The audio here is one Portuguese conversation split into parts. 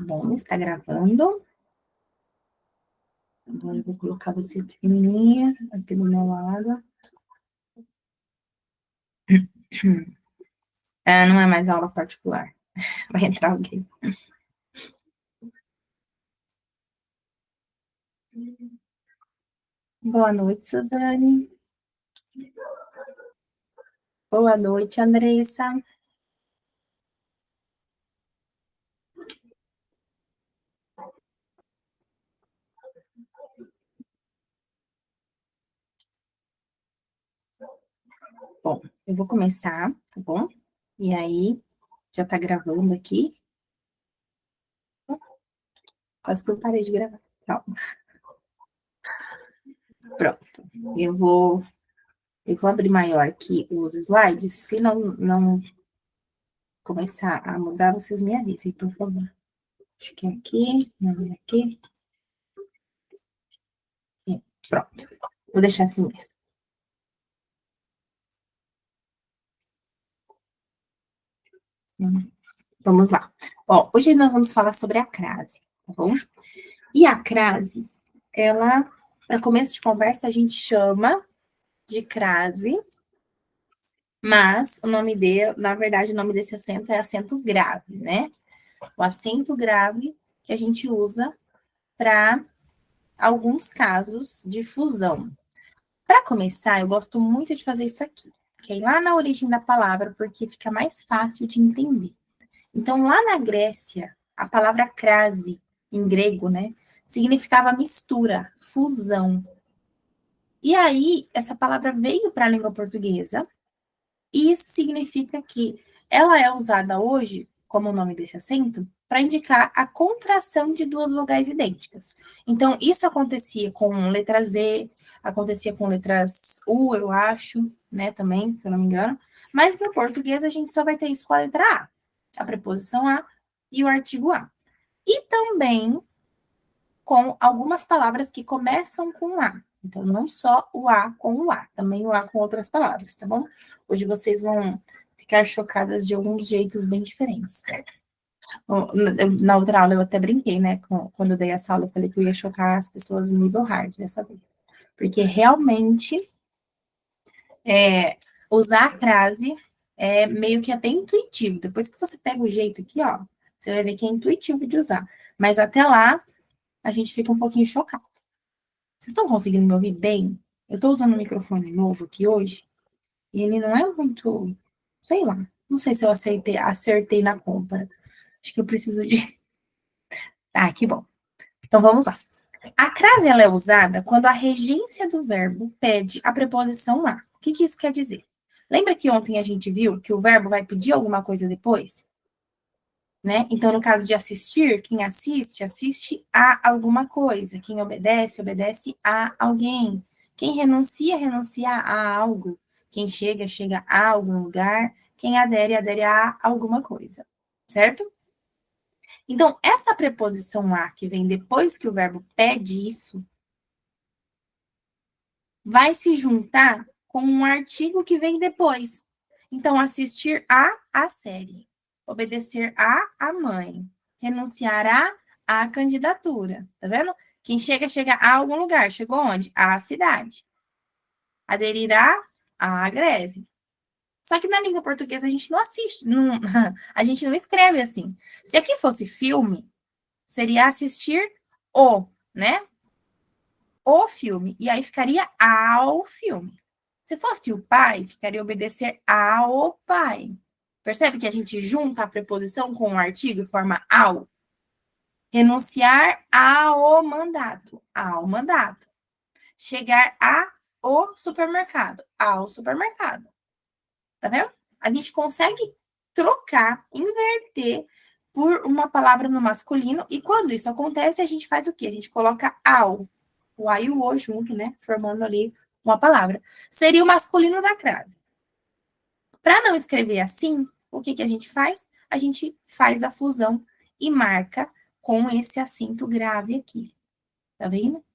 Bom, está gravando. Agora eu vou colocar você pequenininha aqui do meu lado. Não é mais aula particular. Vai entrar alguém. Boa noite, Suzane. Boa noite, Andressa. Bom, eu vou começar, tá bom? E aí, já tá gravando aqui. Quase que eu parei de gravar. Calma. Pronto. Eu vou abrir maior aqui os slides. Se não começar a mudar, vocês me avisem, por favor. Acho que é aqui, não é aqui. Pronto. Vou deixar assim mesmo. Vamos lá. Ó, hoje nós vamos falar sobre a crase, tá bom? E a crase, ela, para começo de conversa, a gente chama de crase, mas o nome dele, na verdade, o nome desse acento é acento grave, né? O acento grave que a gente usa para alguns casos de fusão. Para começar, eu gosto muito de fazer isso aqui, que é ir lá na origem da palavra, porque fica mais fácil de entender. Então, lá na Grécia, a palavra crase, em grego, né, significava mistura, fusão. E aí, essa palavra veio para a língua portuguesa, e isso significa que ela é usada hoje, como o nome desse acento, para indicar a contração de duas vogais idênticas. Então, isso acontecia com letra Z, acontecia com letras U, eu acho, né, também, se eu não me engano. Mas no português a gente só vai ter isso com a letra A preposição a e o artigo a. E também com algumas palavras que começam com A. Então, não só o A com o A, também o A com outras palavras, tá bom? Hoje vocês vão ficar chocadas de alguns jeitos bem diferentes. Na outra aula eu até brinquei, né? Quando eu dei essa aula, eu falei que eu ia chocar as pessoas no nível hard dessa vez. Porque realmente usar a crase é meio que até intuitivo. Depois que você pega o jeito aqui, ó, você vai ver que é intuitivo de usar. Mas até lá, a gente fica um pouquinho chocado. Vocês estão conseguindo me ouvir bem? Eu estou usando um microfone novo aqui hoje, e ele não é muito, sei lá, não sei se eu acertei na compra. Acho que eu preciso de. Ah, que bom. Então vamos lá. A crase ela é usada quando a regência do verbo pede a preposição a. O que isso quer dizer? Lembra que ontem a gente viu que o verbo vai pedir alguma coisa depois? Né? Então, no caso de assistir, quem assiste, assiste a alguma coisa. Quem obedece, obedece a alguém. Quem renuncia, renuncia a algo. Quem chega, chega a algum lugar. Quem adere, adere a alguma coisa. Certo? Então, essa preposição a que vem depois que o verbo pede isso, vai se juntar com um artigo que vem depois. Então, assistir a série, obedecer a mãe, renunciar a candidatura, tá vendo? Quem chega, chega a algum lugar. Chegou onde? À cidade. Aderirá à greve. Só que na língua portuguesa a gente não assiste, não, a gente não escreve assim. Se aqui fosse filme, seria assistir o, né? O filme. E aí ficaria ao filme. Se fosse o pai, ficaria obedecer ao pai. Percebe que a gente junta a preposição com o artigo e forma ao? Renunciar ao mandato. Ao mandato. Chegar ao supermercado. Ao supermercado. Tá vendo? A gente consegue trocar, inverter por uma palavra no masculino. E quando isso acontece, a gente faz o quê? A gente coloca ao. O a e o o junto, né? Formando ali uma palavra. Seria o masculino da crase. Para não escrever assim, o que a gente faz? A gente faz a fusão e marca com esse acento grave aqui. Tá vendo?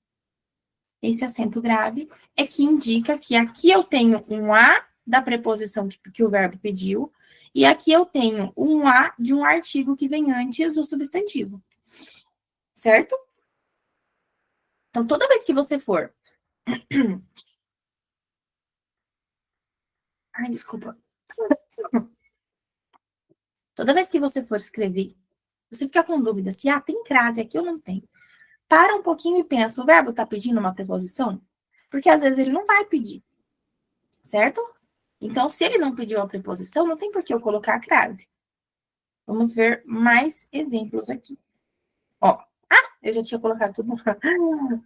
Esse acento grave é que indica que aqui eu tenho um A da preposição que o verbo pediu, e aqui eu tenho um A de um artigo que vem antes do substantivo. certo? Então, toda vez que você for. Ai, desculpa. Toda vez que você for escrever, você fica com dúvida se tem crase aqui ou não tem. Para um pouquinho e pensa, o verbo está pedindo uma preposição? Porque às vezes ele não vai pedir, certo? Então, se ele não pediu a preposição, não tem por que eu colocar a crase. Vamos ver mais exemplos aqui. Ó, eu já tinha colocado tudo,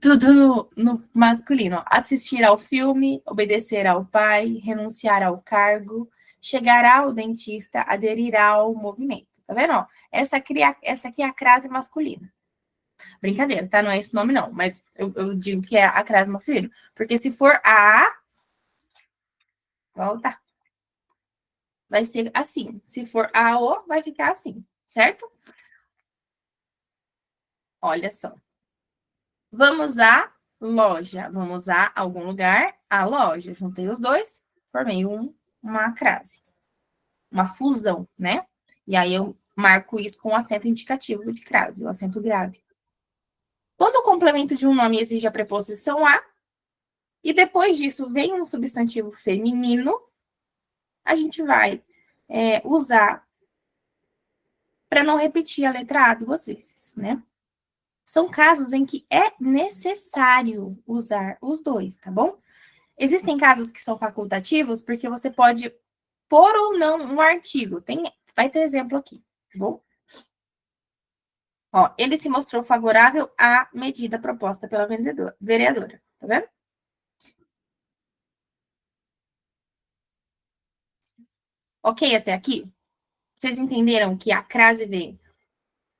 tudo no masculino. Assistir ao filme, obedecer ao pai, renunciar ao cargo, chegar ao dentista, aderir ao movimento. Tá vendo? Ó, essa aqui é a crase masculina. Brincadeira, tá? Não é esse nome, não. Mas eu digo que é a crase masculina. Porque se for volta, vai ser assim. Se for a o, vai ficar assim, certo? Olha só. Vamos à loja. Vamos a algum lugar, a loja. Juntei os dois, formei uma crase. Uma fusão, né? E aí eu marco isso com o acento indicativo de crase, o acento grave. Quando o complemento de um nome exige a preposição a, e depois disso vem um substantivo feminino, a gente vai usar para não repetir a letra A duas vezes, né? São casos em que é necessário usar os dois, tá bom? Existem casos que são facultativos, porque você pode pôr ou não um artigo. Vai ter exemplo aqui, tá bom? Ó, ele se mostrou favorável à medida proposta pela vereadora, tá vendo? Ok até aqui? Vocês entenderam que a crase vem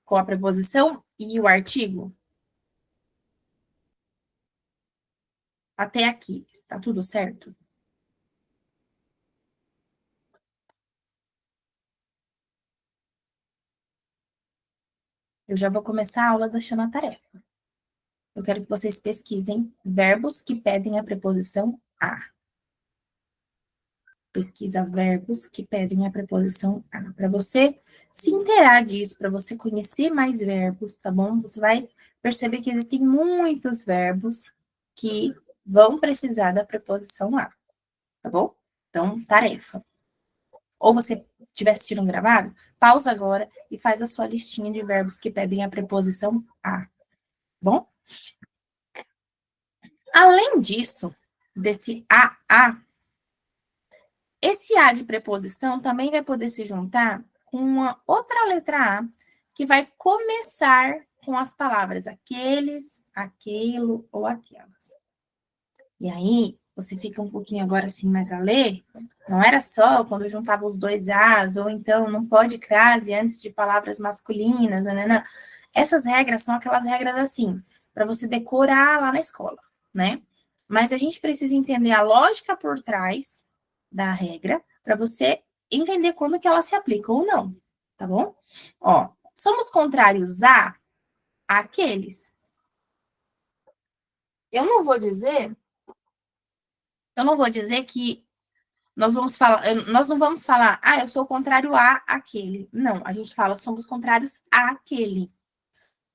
com a preposição e o artigo? Até aqui, tá tudo certo? Eu já vou começar a aula deixando a tarefa. Eu quero que vocês pesquisem verbos que pedem a preposição a. Pesquisa verbos que pedem a preposição a. Para você se inteirar disso, para você conhecer mais verbos, tá bom? Você vai perceber que existem muitos verbos que vão precisar da preposição a, tá bom? Então, tarefa. Ou você estiver assistindo um gravado, pausa agora e faz a sua listinha de verbos que pedem a preposição a, tá bom? Além disso, desse a, esse A de preposição também vai poder se juntar com uma outra letra A que vai começar com as palavras aqueles, aquilo ou aquelas. E aí, você fica um pouquinho agora assim mais a ler. Não era só quando juntava os dois As, ou então não pode crase antes de palavras masculinas, né? Essas regras são aquelas regras assim, para você decorar lá na escola, né? Mas a gente precisa entender a lógica por trás da regra para você entender quando que ela se aplica ou não, tá bom? Ó, somos contrários a aqueles. Eu não vou dizer, eu não vou dizer que nós não vamos falar, eu sou contrário a aquele. Não, a gente fala, somos contrários àquele.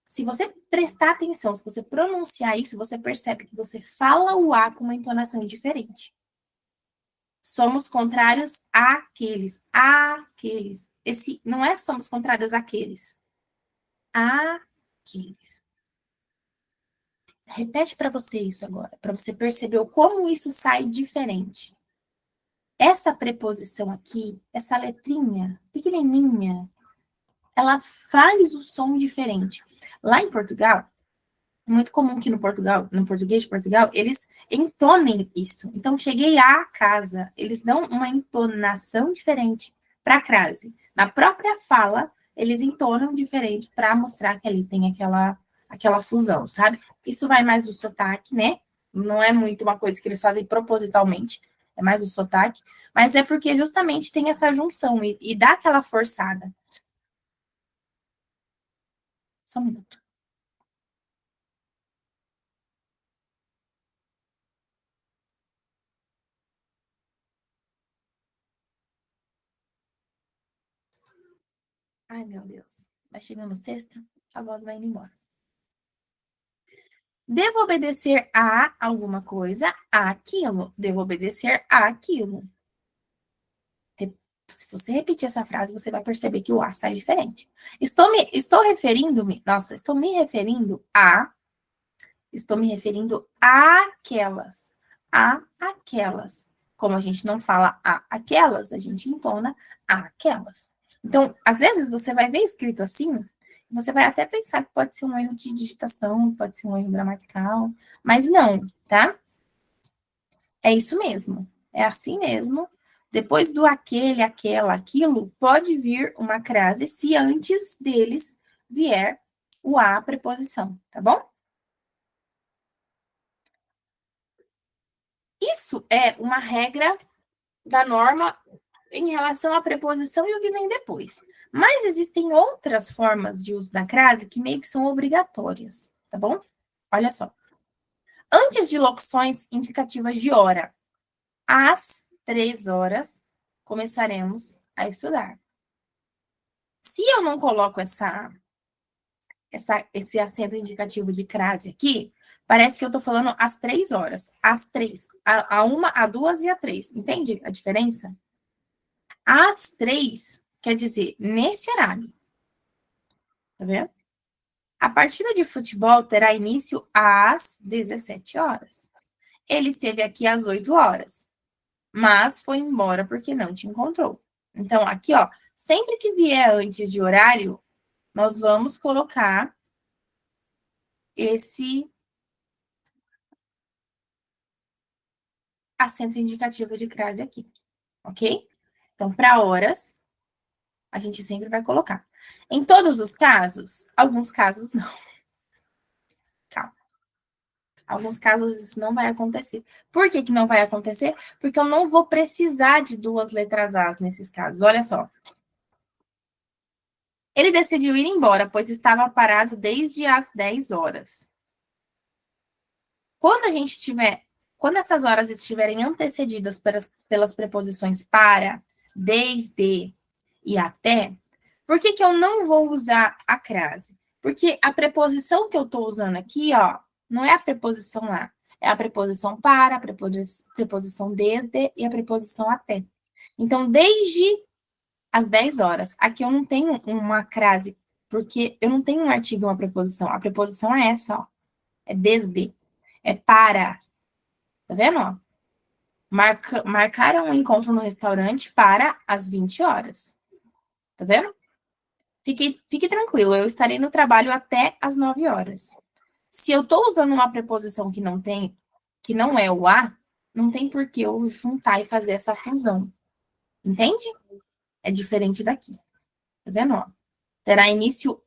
Se você prestar atenção, se você pronunciar isso, você percebe que você fala o A com uma entonação diferente. Somos contrários àqueles. Àqueles. Esse não é somos contrários àqueles. Àqueles. Repete para você isso agora, para você perceber como isso sai diferente. Essa preposição aqui, essa letrinha pequenininha, ela faz o som diferente. Lá em Portugal, é muito comum que no português de Portugal, eles entonem isso. Então, cheguei à casa, eles dão uma entonação diferente para a crase. Na própria fala, eles entonam diferente para mostrar que ali tem aquela fusão, sabe? Isso vai mais do sotaque, né? Não é muito uma coisa que eles fazem propositalmente, é mais o sotaque, mas é porque justamente tem essa junção e dá aquela forçada. Só um minuto. Ai, meu Deus. Vai chegando sexta, a voz vai indo embora. Devo obedecer a alguma coisa, àquilo. Devo obedecer àquilo. Se você repetir essa frase, você vai perceber que o a sai diferente. Estou referindo-me, nossa, estou me referindo àquelas, a aquelas. Como a gente não fala a aquelas, a gente entona aquelas. Então, às vezes você vai ver escrito assim, você vai até pensar que pode ser um erro de digitação, pode ser um erro gramatical, mas não, tá? É isso mesmo. É assim mesmo. Depois do aquele, aquela, aquilo, pode vir uma crase se antes deles vier o a preposição, tá bom? Isso é uma regra da norma em relação à preposição e o que vem depois. Mas existem outras formas de uso da crase que meio que são obrigatórias, tá bom? Olha só. Antes de locuções indicativas de hora, às 3 horas, começaremos a estudar. Se eu não coloco esse acento indicativo de crase aqui, parece que eu estou falando às 3 horas. Às 3. A 1, a 2 e a 3. Entende a diferença? Às 3 quer dizer nesse horário. Tá vendo? A partida de futebol terá início às 17 horas. Ele esteve aqui às 8 horas, mas foi embora porque não te encontrou. Então, aqui, ó, sempre que vier antes de horário, nós vamos colocar esse acento indicativo de crase aqui, ok? Então, para horas, a gente sempre vai colocar. Em todos os casos, alguns casos não. Calma. Alguns casos isso não vai acontecer. Por que que não vai acontecer? Porque eu não vou precisar de duas letras As nesses casos. Olha só. Ele decidiu ir embora, pois estava parado desde as 10 horas. Quando a gente tiver, quando essas horas estiverem antecedidas pelas preposições para, desde e até, por que que eu não vou usar a crase? Porque a preposição que eu estou usando aqui, ó, não é a preposição lá, é a preposição para, a preposição desde e a preposição até. Então, desde as 10 horas, aqui eu não tenho uma crase, porque eu não tenho um artigo e uma preposição. A preposição é essa, ó, é desde, é para. Tá vendo? Ó? Marcaram um encontro no restaurante para as 20 horas. Tá vendo? Fique tranquilo, eu estarei no trabalho até as 9 horas. Se eu estou usando uma preposição que não tem, que não é o a, não tem por que eu juntar e fazer essa fusão. Entende? É diferente daqui. Tá vendo? Ó? Terá início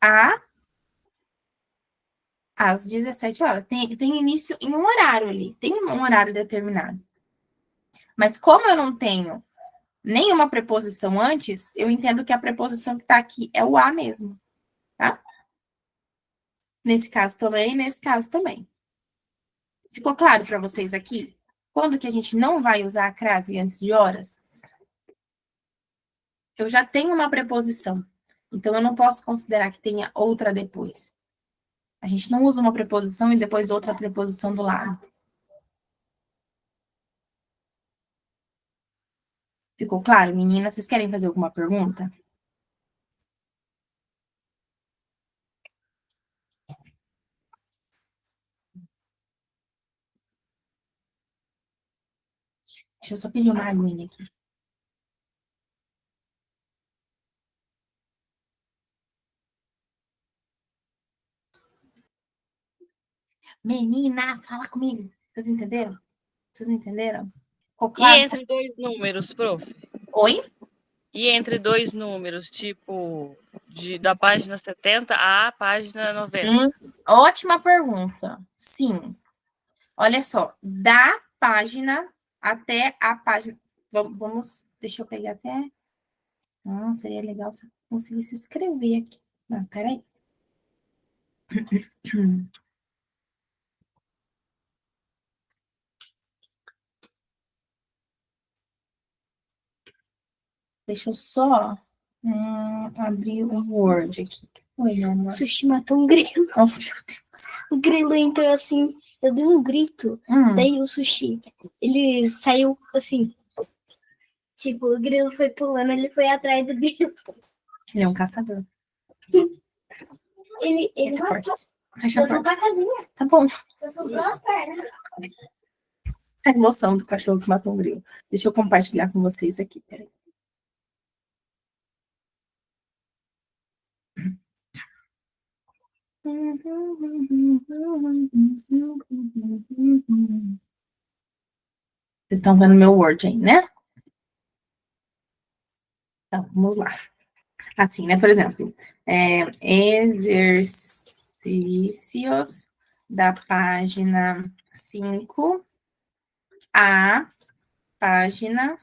às 17 horas. Tem início em um horário ali. Tem um horário determinado. Mas como eu não tenho nenhuma preposição antes, eu entendo que a preposição que está aqui é o a mesmo, tá? Nesse caso também, nesse caso também. Ficou claro para vocês aqui? Quando que a gente não vai usar a crase antes de horas? Eu já tenho uma preposição, então eu não posso considerar que tenha outra depois. A gente não usa uma preposição e depois outra preposição do lado. Ficou claro, meninas? Vocês querem fazer alguma pergunta? Deixa eu só pedir uma aguinha aqui. Meninas, fala comigo. Vocês entenderam? Vocês não entenderam? Ficou E claro? entre dois números, prof? Oi? E entre dois números, tipo, da página 70 à página 90? Ótima pergunta. Sim. Olha só, da página até a página. Deixa eu pegar até. Seria legal se eu conseguisse escrever aqui. Não, peraí. Deixa eu só abrir o Word aqui. Oi, meu amor. Sushi matou um grilo. Oh, meu Deus. O grilo entrou assim, eu dei um grito, daí o sushi, ele saiu assim, tipo, o grilo foi pulando, ele foi atrás do grilo. Ele é um caçador. Ele Fecha a porta. Fecha eu a vou porta. pra casinha, Tá bom. só sobrou as pernas. A emoção do cachorro que matou um grilo. Deixa eu compartilhar com vocês aqui. Peraí. Vocês estão vendo meu Word aí, né? Então, vamos lá. Assim, né? Por exemplo, exercícios da página 5 à página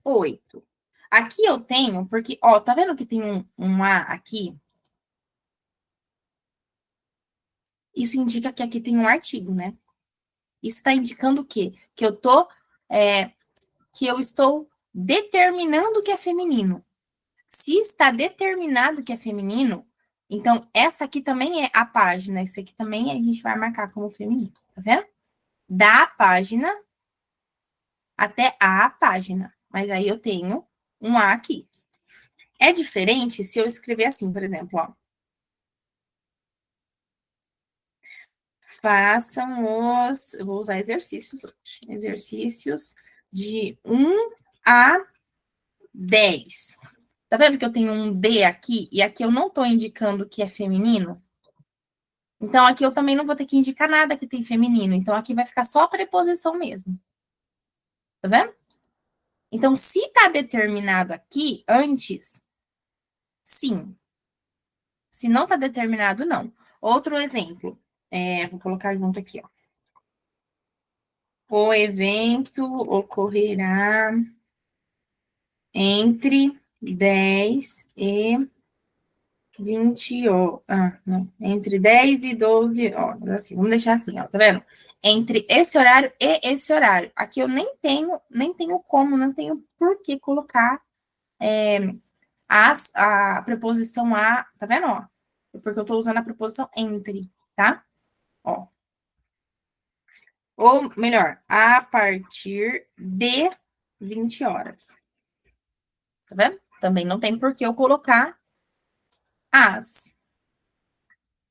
8. Aqui eu tenho, porque, ó, tá vendo que tem um A aqui? Isso indica que aqui tem um artigo, né? Isso está indicando o quê? Que eu estou determinando que é feminino. Se está determinado que é feminino, então essa aqui também é a página. Esse aqui também a gente vai marcar como feminino, tá vendo? Da página até a página. Mas aí eu tenho um A aqui. É diferente se eu escrever assim, por exemplo, ó. Façam os. Eu vou usar exercícios hoje. Exercícios de 1 a 10. Tá vendo que eu tenho um D aqui e aqui eu não tô indicando que é feminino? Então aqui eu também não vou ter que indicar nada que tem feminino. Então aqui vai ficar só a preposição mesmo. Tá vendo? Então, se tá determinado aqui antes, sim. Se não tá determinado, não. Outro exemplo. Vou colocar junto aqui, ó. O evento ocorrerá entre 10 e 20 horas. Não. Entre 10 e 12 horas. Assim, vamos deixar assim, ó. Tá vendo? Entre esse horário e esse horário. Aqui eu nem tenho como, não tenho por que colocar a preposição a, tá vendo, ó? Porque eu tô usando a preposição entre, tá? Ó. Ou melhor, a partir de 20 horas. Tá vendo? Também não tem por que eu colocar as.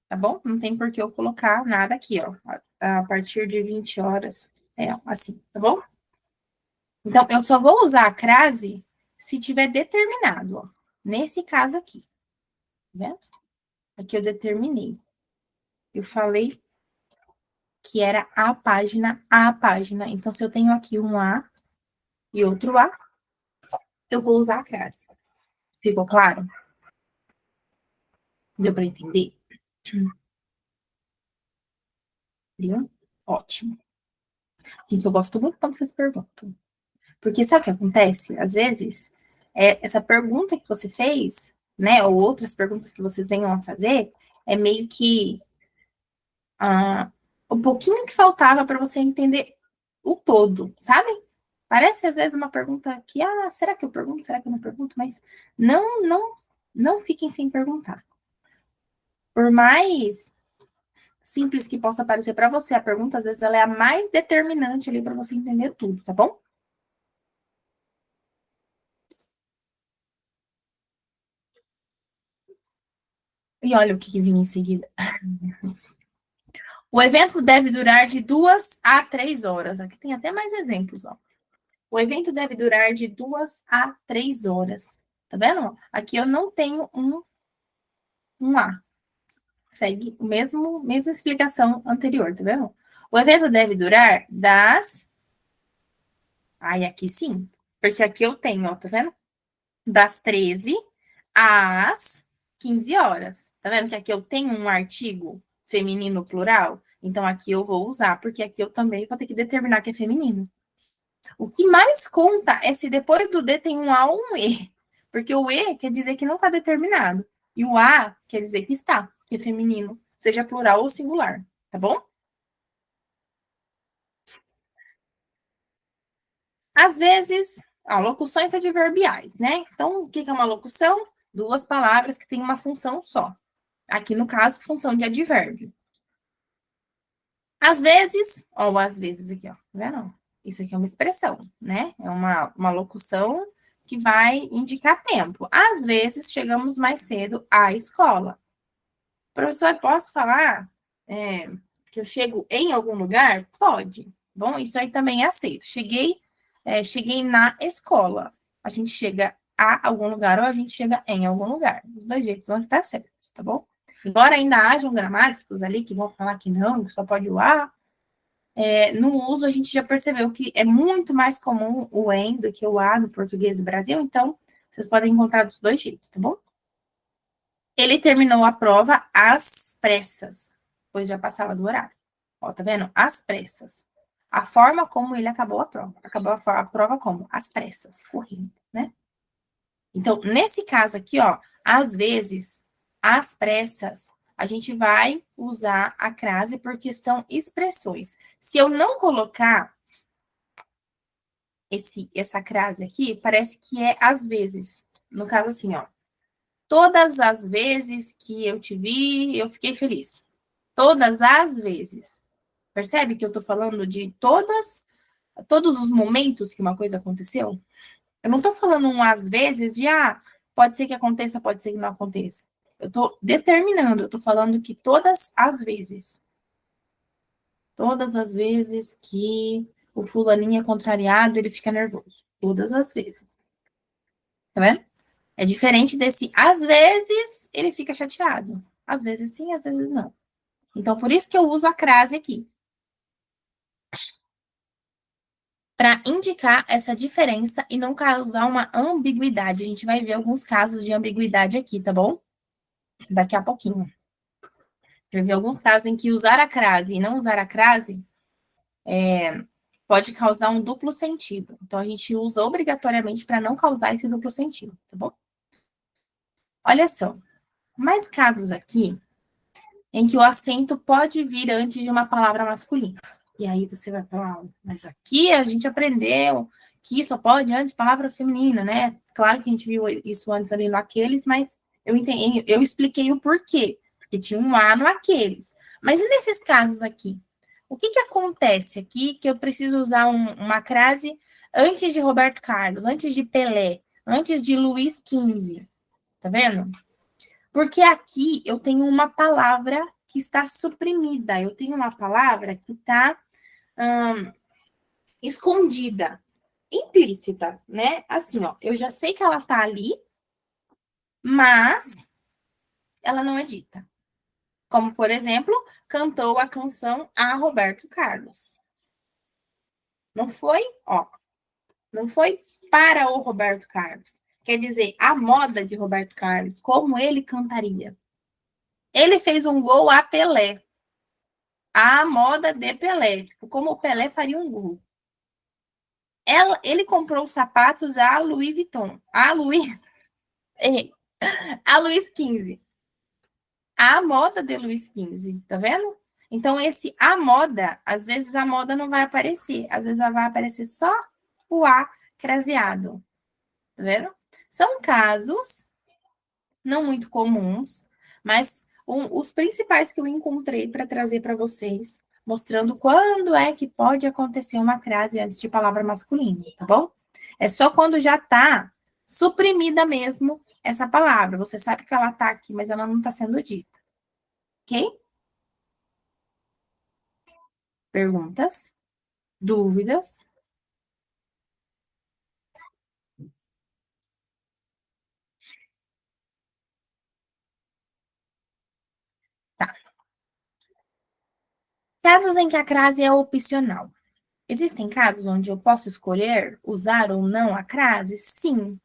Tá bom? Não tem por que eu colocar nada aqui, ó. A partir de 20 horas. Assim, tá bom? Então, eu só vou usar a crase se tiver determinado, ó. Nesse caso aqui. Tá vendo? Aqui eu determinei. Eu falei que era a página, a página. Então, se eu tenho aqui um A e outro A, eu vou usar a crase. Ficou claro? Deu para entender? Viu? Ótimo. Gente, eu gosto muito quando vocês perguntam. Porque sabe o que acontece? Às vezes, essa pergunta que você fez, né, ou outras perguntas que vocês venham a fazer, é meio que um pouquinho que faltava para você entender o todo, sabe? Parece às vezes uma pergunta que, será que eu pergunto? Será que eu não pergunto? Mas não fiquem sem perguntar. Por mais simples que possa parecer para você, a pergunta às vezes ela é a mais determinante ali para você entender tudo, tá bom? E olha o que vinha em seguida. O evento deve durar de 2 a 3 horas. Aqui tem até mais exemplos, ó. O evento deve durar de 2 a 3 horas. Tá vendo? Aqui eu não tenho um A. Segue o mesma explicação anterior, tá vendo? O evento deve durar das. Aqui sim. Porque aqui eu tenho, ó, tá vendo? Das 13 às 15 horas. Tá vendo que aqui eu tenho um artigo feminino plural? Então aqui eu vou usar, porque aqui eu também vou ter que determinar que é feminino. O que mais conta é se depois do D tem um A ou um E. Porque o E quer dizer que não está determinado. E o A quer dizer que está, que é feminino, seja plural ou singular. Tá bom? Às vezes, locuções adverbiais, né? Então, o que é uma locução? Duas palavras que têm uma função só. Aqui, no caso, função de advérbio. Às vezes, ó, às vezes aqui, ó, tá vendo? Isso aqui é uma expressão, né? É uma locução que vai indicar tempo. Às vezes, chegamos mais cedo à escola. Professor, posso falar que eu chego em algum lugar? Pode. Bom, isso aí também é aceito. Cheguei na escola. A gente chega a algum lugar ou a gente chega em algum lugar. Os dois jeitos vão estar certos, tá bom? Embora ainda hajam gramáticos ali que vão falar que não, que só pode o a, no uso a gente já percebeu que é muito mais comum o em do que o a no português do Brasil, então vocês podem encontrar dos dois jeitos, tá bom? Ele terminou a prova às pressas, pois já passava do horário. Ó, tá vendo? Às pressas. A forma como ele acabou a prova. Acabou a prova como? Às pressas, correndo, né? Então, nesse caso aqui, ó, às vezes, às pressas, a gente vai usar a crase porque são expressões. Se eu não colocar essa crase aqui, parece que é às vezes. No caso assim, ó. Todas as vezes que eu te vi, eu fiquei feliz. Todas as vezes. Percebe que eu tô falando de todos os momentos que uma coisa aconteceu? Eu não tô falando um às vezes de, pode ser que aconteça, pode ser que não aconteça. Eu tô determinando, eu tô falando que todas as vezes. Todas as vezes que o fulaninho é contrariado, ele fica nervoso. Todas as vezes. Tá vendo? É diferente desse, às vezes, ele fica chateado. Às vezes sim, às vezes não. Então, por isso que eu uso a crase aqui. Para indicar essa diferença e não causar uma ambiguidade. A gente vai ver alguns casos de ambiguidade aqui, tá bom? Daqui a pouquinho. Vai ver alguns casos em que usar a crase e não usar a crase pode causar um duplo sentido. Então, a gente usa obrigatoriamente para não causar esse duplo sentido, tá bom? Olha só. Mais casos aqui em que o acento pode vir antes de uma palavra masculina. E aí você vai falar, mas aqui a gente aprendeu que só pode antes de palavra feminina, né? Claro que a gente viu isso antes ali no aqueles, mas eu expliquei o porquê, porque tinha um A no aqueles. Mas e nesses casos aqui? O que acontece aqui que eu preciso usar uma crase antes de Roberto Carlos, antes de Pelé, antes de Luiz XV? Tá vendo? Porque aqui eu tenho uma palavra que está suprimida, eu tenho uma palavra que está escondida, implícita, né? Assim, ó, eu já sei que ela está ali, mas ela não é dita. Como, por exemplo, cantou a canção a Roberto Carlos. Não foi, ó, não foi para o Roberto Carlos. Quer dizer, a moda de Roberto Carlos, como ele cantaria. Ele fez um gol a Pelé. A moda de Pelé, tipo, como o Pelé faria um gol. Ele comprou os sapatos a Louis Vuitton, a Luiz XV. A moda de Luiz XV, tá vendo? Então, a moda, às vezes a moda não vai aparecer, às vezes ela vai aparecer só o A craseado, tá vendo? São casos não muito comuns, mas os principais que eu encontrei para trazer para vocês, mostrando quando é que pode acontecer uma crase antes de palavra masculina, tá bom? É só quando já está suprimida mesmo essa palavra. Você sabe que ela está aqui, mas ela não está sendo dita. Ok? Perguntas? Dúvidas? Tá. Casos em que a crase é opcional. Existem casos onde eu posso escolher usar ou não a crase? Sim.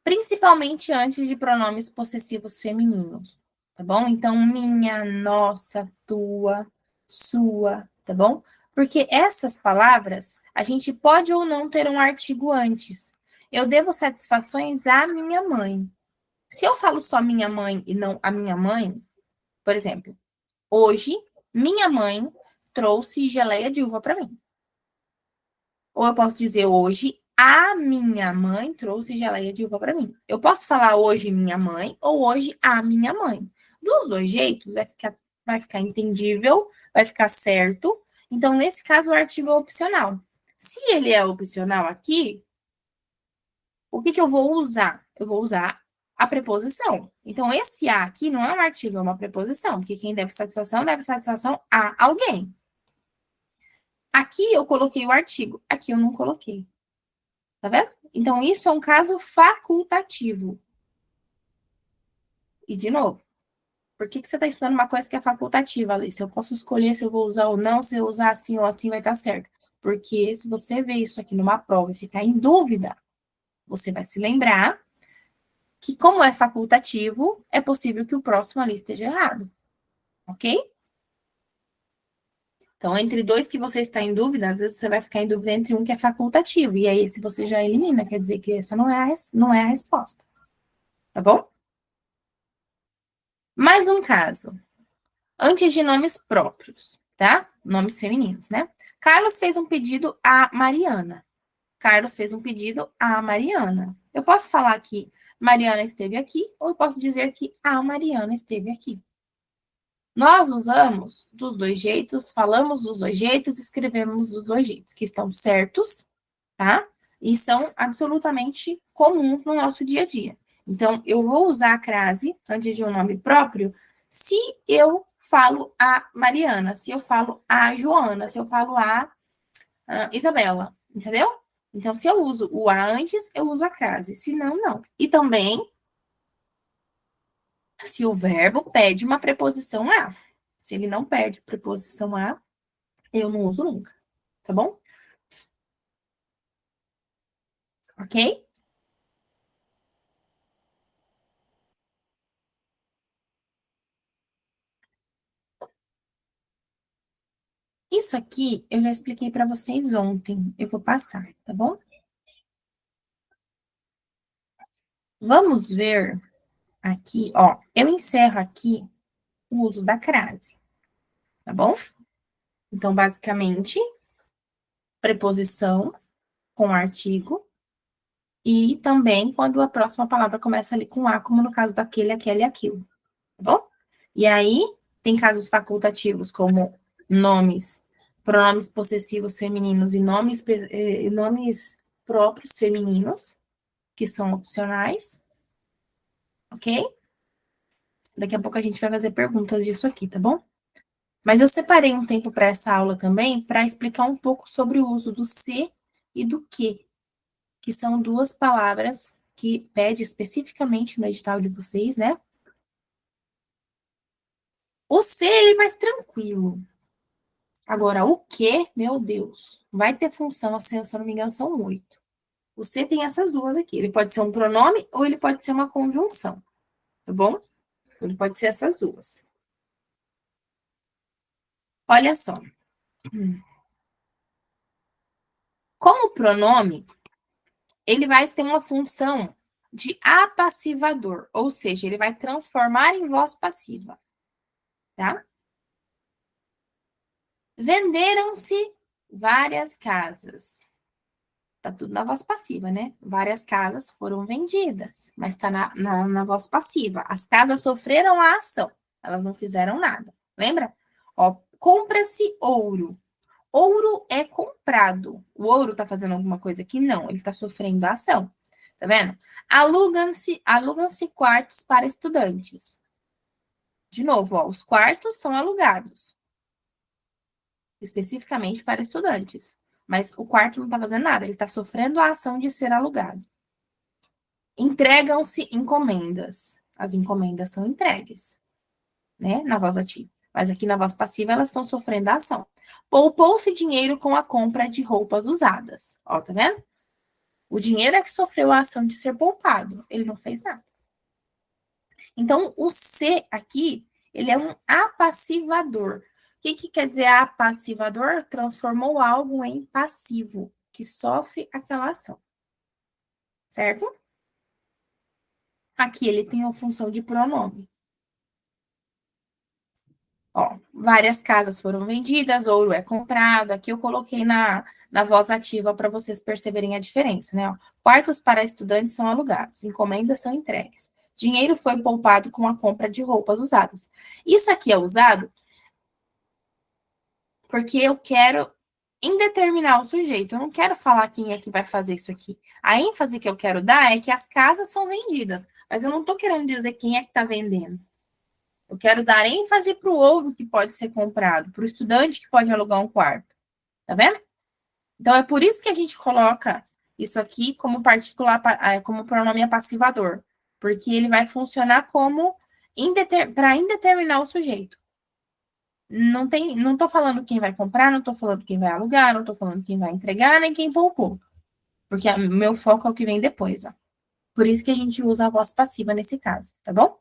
Principalmente antes de pronomes possessivos femininos, tá bom? Então, minha, nossa, tua, sua, tá bom? Porque essas palavras, a gente pode ou não ter um artigo antes. Eu devo satisfações à minha mãe. Se eu falo só minha mãe e não a minha mãe, por exemplo, hoje, minha mãe trouxe geleia de uva para mim. Ou eu posso dizer hoje, a minha mãe trouxe geleia de uva para mim. Eu posso falar hoje minha mãe ou hoje a minha mãe. Dos dois jeitos vai ficar vai ficar entendível, vai ficar certo. Então, nesse caso, o artigo é opcional. Se ele é opcional aqui, o que eu vou usar? Eu vou usar a preposição. Então, esse a aqui não é um artigo, é uma preposição, porque quem deve satisfação a alguém. Aqui eu coloquei o artigo, aqui eu não coloquei. Tá vendo? Então, isso é um caso facultativo. E, de novo, por que você está ensinando uma coisa que é facultativa, Alice? Eu posso escolher se eu vou usar ou não, se eu usar assim ou assim vai estar certo. Porque se você ver isso aqui numa prova e ficar em dúvida, você vai se lembrar que, como é facultativo, é possível que o próximo ali esteja errado. Ok? Então, entre dois que você está em dúvida, às vezes você vai ficar em dúvida entre um que é facultativo. E aí, esse você já elimina, quer dizer que essa não é a resposta. Tá bom? Mais um caso. Antes de nomes próprios, tá? Nomes femininos, né? Carlos fez um pedido a Mariana. Carlos fez um pedido a Mariana. Eu posso falar que Mariana esteve aqui, ou eu posso dizer que a Mariana esteve aqui. Nós usamos dos dois jeitos, falamos dos dois jeitos, escrevemos dos dois jeitos, que estão certos, tá? E são absolutamente comuns no nosso dia a dia. Então, eu vou usar a crase antes de um nome próprio se eu falo a Mariana, se eu falo a Joana, se eu falo a Isabela, entendeu? Então, se eu uso o a antes, eu uso a crase, se não, não. E também, se o verbo pede uma preposição a. Se ele não pede preposição a, eu não uso nunca, tá bom? Ok? Isso aqui eu já expliquei para vocês ontem. Eu vou passar, tá bom? Vamos ver aqui, ó. Eu encerro aqui o uso da crase, tá bom? Então, basicamente, preposição com artigo e também quando a próxima palavra começa ali com a, como no caso daquele, aquele e aquilo, tá bom? E aí, tem casos facultativos como nomes, pronomes possessivos femininos e nomes próprios femininos, que são opcionais, ok? Daqui a pouco a gente vai fazer perguntas disso aqui, tá bom? Mas eu separei um tempo para essa aula também para explicar um pouco sobre o uso do se e do que são duas palavras que pede especificamente no edital de vocês, né? O se, ele é mais tranquilo. Agora, o que, meu Deus, vai ter função, assim, se eu não me engano, são 8. O se tem essas duas aqui. Ele pode ser um pronome ou ele pode ser uma conjunção, tá bom? Ele pode ser essas duas. Olha só. Como pronome, ele vai ter uma função de apassivador, ou seja, ele vai transformar em voz passiva, tá? Venderam-se várias casas. Tá tudo na voz passiva, né? Várias casas foram vendidas, mas tá na voz passiva. As casas sofreram a ação, elas não fizeram nada. Lembra? Ó, compra-se ouro. Ouro é comprado. O ouro tá fazendo alguma coisa aqui? Não, ele tá sofrendo a ação. Tá vendo? Alugam-se quartos para estudantes. De novo, ó, os quartos são alugados. Especificamente para estudantes. Mas o quarto não tá fazendo nada, ele tá sofrendo a ação de ser alugado. Entregam-se encomendas. As encomendas são entregues, né? Na voz ativa. Mas aqui na voz passiva, elas estão sofrendo a ação. Poupou-se dinheiro com a compra de roupas usadas. Ó, tá vendo? O dinheiro é que sofreu a ação de ser poupado. Ele não fez nada. Então, o se aqui, ele é um apassivador. O que quer dizer apassivador? Transformou algo em passivo, que sofre aquela ação. Certo? Aqui ele tem a função de pronome. Ó, várias casas foram vendidas, ouro é comprado. Aqui eu coloquei na voz ativa para vocês perceberem a diferença, né? Ó, quartos para estudantes são alugados, encomendas são entregues. Dinheiro foi poupado com a compra de roupas usadas. Isso aqui é usado porque eu quero indeterminar o sujeito. Eu não quero falar quem é que vai fazer isso aqui. A ênfase que eu quero dar é que as casas são vendidas, mas eu não estou querendo dizer quem é que está vendendo. Eu quero dar ênfase para o ouro que pode ser comprado, para o estudante que pode alugar um quarto. Tá vendo? Então, é por isso que a gente coloca isso aqui como particular, como pronome apassivador, porque ele vai funcionar como para indeterminar o sujeito. Não estou falando quem vai comprar, não estou falando quem vai alugar, não estou falando quem vai entregar, nem quem poupou. Porque o meu foco é o que vem depois, ó. Por isso que a gente usa a voz passiva nesse caso, tá bom?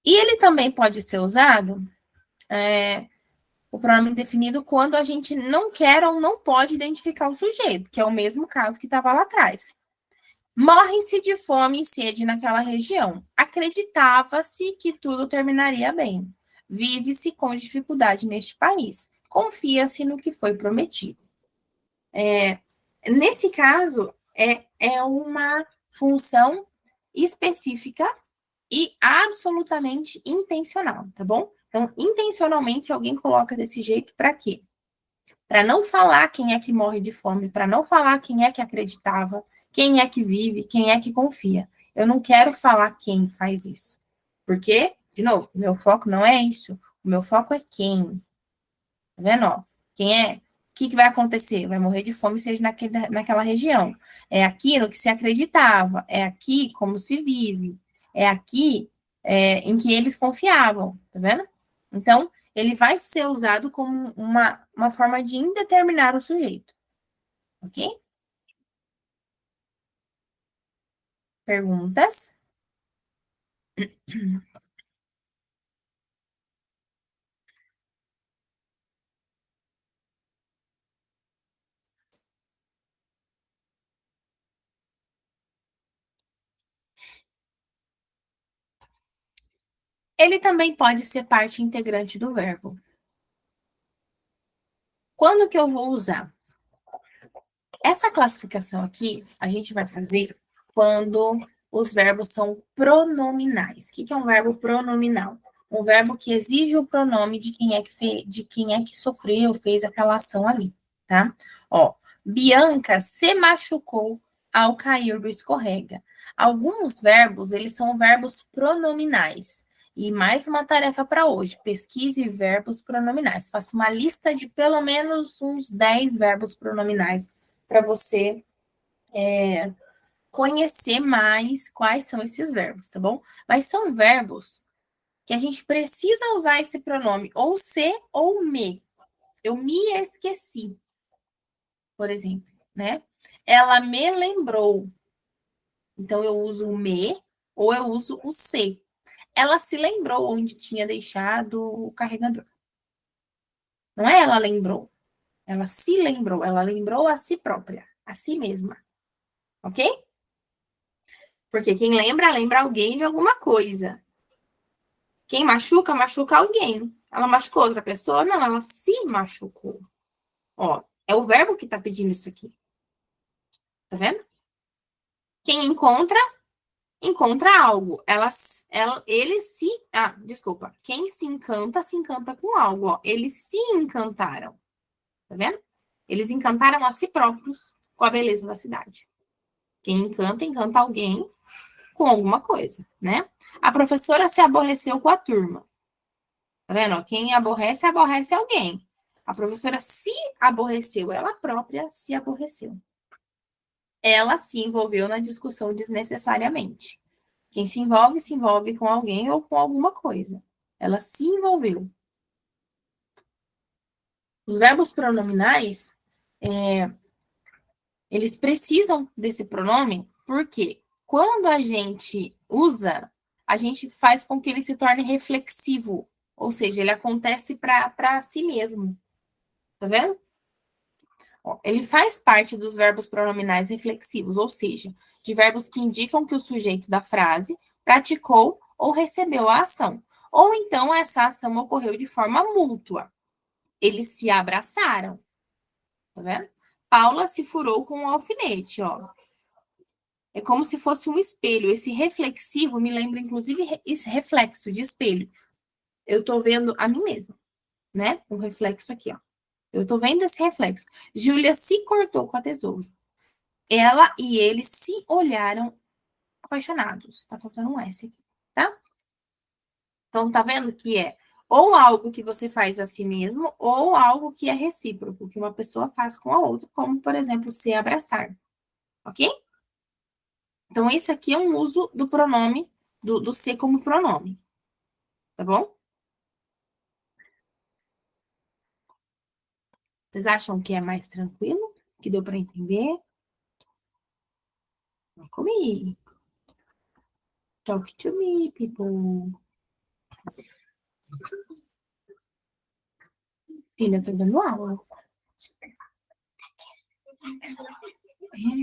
E ele também pode ser usado, o pronome indefinido, quando a gente não quer ou não pode identificar o sujeito, que é o mesmo caso que estava lá atrás. Morre-se de fome e sede naquela região. Acreditava-se que tudo terminaria bem. Vive-se com dificuldade neste país. Confia-se no que foi prometido. Nesse caso, é uma função específica e absolutamente intencional, tá bom? Então, intencionalmente, alguém coloca desse jeito para quê? Para não falar quem é que morre de fome, para não falar quem é que acreditava, quem é que vive, quem é que confia. Eu não quero falar quem faz isso. Porque, de novo, meu foco não é isso. O meu foco é quem. Tá vendo? Ó, quem é? O que vai acontecer? Vai morrer de fome, seja naquela região. É aqui no que se acreditava. É aqui como se vive. É aqui em que eles confiavam. Tá vendo? Então, ele vai ser usado como uma forma de indeterminar o sujeito. Ok? Perguntas? Ele também pode ser parte integrante do verbo. Quando que eu vou usar? Essa classificação aqui, a gente vai fazer quando os verbos são pronominais. O que é um verbo pronominal? Um verbo que exige o pronome de quem é que sofreu, fez aquela ação ali, tá? Ó, Bianca se machucou ao cair do escorrega. Alguns verbos, eles são verbos pronominais. E mais uma tarefa para hoje, pesquise verbos pronominais. Faça uma lista de pelo menos uns 10 verbos pronominais para você conhecer mais quais são esses verbos, tá bom? Mas são verbos que a gente precisa usar esse pronome ou se ou me. Eu me esqueci, por exemplo, né? Ela me lembrou. Então, eu uso o me ou eu uso o se. Ela se lembrou onde tinha deixado o carregador. Não é ela lembrou. Ela se lembrou. Ela lembrou a si própria, a si mesma. Ok? Porque quem lembra, lembra alguém de alguma coisa. Quem machuca, machuca alguém. Ela machucou outra pessoa? Não, ela se machucou. Ó, é o verbo que tá pedindo isso aqui. Tá vendo? Quem encontra, encontra algo. Ele se... Ah, desculpa. Quem se encanta com algo. Ó. Eles se encantaram. Tá vendo? Eles encantaram a si próprios com a beleza da cidade. Quem encanta, encanta alguém com alguma coisa, né? A professora se aborreceu com a turma. Tá vendo? Quem aborrece, aborrece alguém. A professora se aborreceu, ela própria se aborreceu. Ela se envolveu na discussão desnecessariamente. Quem se envolve com alguém ou com alguma coisa. Ela se envolveu. Os verbos pronominais, eles precisam desse pronome, porque quando a gente usa, a gente faz com que ele se torne reflexivo. Ou seja, ele acontece para si mesmo. Tá vendo? Ele faz parte dos verbos pronominais reflexivos, ou seja, de verbos que indicam que o sujeito da frase praticou ou recebeu a ação. Ou então essa ação ocorreu de forma mútua. Eles se abraçaram. Tá vendo? Paula se furou com um alfinete, ó. É como se fosse um espelho. Esse reflexivo me lembra, inclusive, esse reflexo de espelho. Eu tô vendo a mim mesma, né? O reflexo aqui, ó. Eu tô vendo esse reflexo. Júlia se cortou com a tesoura. Ela e ele se olharam apaixonados. Tá faltando um S aqui, tá? Então, tá vendo que é ou algo que você faz a si mesmo, ou algo que é recíproco, que uma pessoa faz com a outra, como, por exemplo, se abraçar. Ok? Então, esse aqui é um uso do pronome, do ser como pronome. Tá bom? Vocês acham que é mais tranquilo? Que deu para entender? Vem comigo. Talk to me, people. Filha, eu tô dando aula.